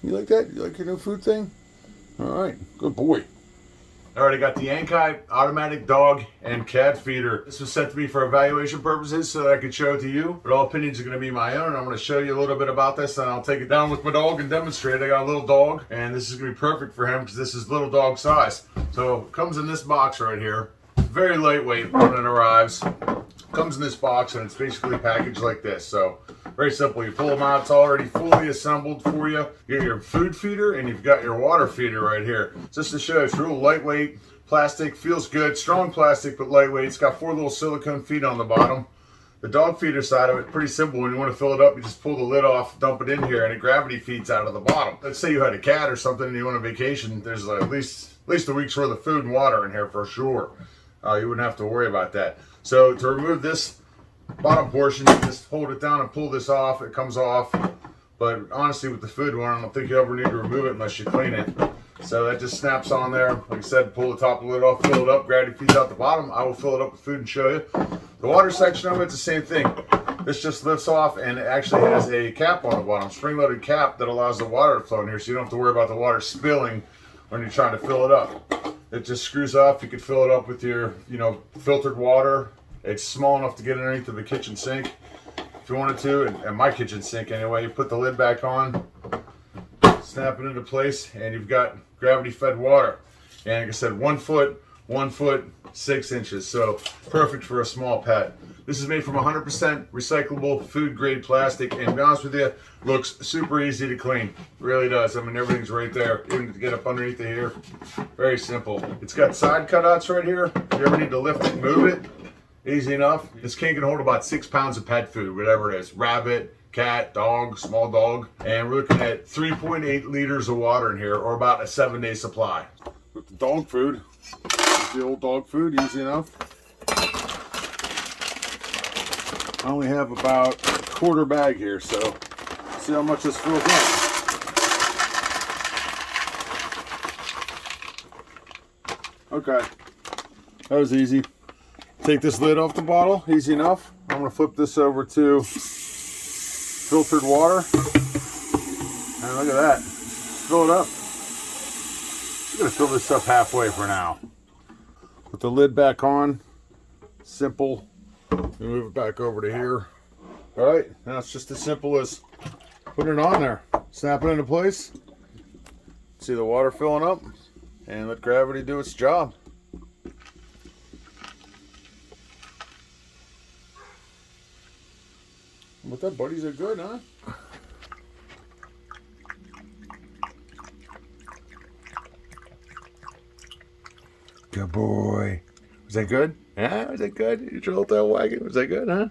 You like that? You like your new food thing? All right, good boy. I already got the ANKII automatic dog and cat feeder. This was sent to me for evaluation purposes so that I could show it to you. But all opinions are going to be my own. I'm going to show you a little bit about this, and I'll take it down with my dog and demonstrate. I got a little dog, and this is going to be perfect for him because this is little dog size. So it comes in this box right here. Very lightweight when it arrives. Comes in this box, and it's basically packaged like this. So very simple. You pull them out. It's already fully assembled for you. You get your food feeder, and you've got your water feeder right here. Just to show you, it's real lightweight plastic. Feels good. Strong plastic, but lightweight. It's got 4 little silicone feet on the bottom. The dog feeder side of it, pretty simple. When you want to fill it up, you just pull the lid off, dump it in here, and it gravity feeds out of the bottom. Let's say you had a cat or something, and you went on vacation. There's at least a week's worth of food and water in here for sure. You wouldn't have to worry about that. So to remove this bottom portion, you just hold it down and pull this off. It comes off. But honestly, with the food one, I don't think you ever need to remove it unless you clean it. So that just snaps on there. Like I said, pull the top of the lid off, fill it up, gravity feeds out the bottom. I will fill it up with food and show you. The water section of it's the same thing. This just lifts off, and it actually has a cap on the bottom, spring-loaded cap that allows the water to flow in here, so you don't have to worry about the water spilling when you're trying to fill it up. It just screws off. You could fill it up with your, filtered water. It's small enough to get underneath of the kitchen sink if you wanted to, and my kitchen sink anyway. You put the lid back on, snap it into place, and you've got gravity-fed water. And like I said, 1 foot, 1 foot, 6 inches. So perfect for a small pet. This is made from 100% recyclable food-grade plastic, and to be honest with you, looks super easy to clean. Really does. I mean, everything's right there. Even to get up underneath of here, very simple. It's got side cutouts right here. If you ever need to lift it and move it, easy enough. This can hold about 6 pounds of pet food, whatever it is. Rabbit, cat, dog, small dog. And we're looking at 3.8 liters of water in here, or about a 7-day supply. With the dog food, the old dog food, easy enough. I only have about a quarter bag here, so see how much this fills up. Okay, that was easy. Take this lid off the bottle, easy enough. I'm gonna flip this over to filtered water. And look at that, fill it up. I'm gonna fill this up halfway for now. Put the lid back on, simple. Move it back over to here. All right, now it's just as simple as putting it on there, snap it into place. See the water filling up, and let gravity do its job. What that, buddies are good, huh? Good boy. Was that good? Yeah, was that good? You drilled that wagon? Was that good, huh?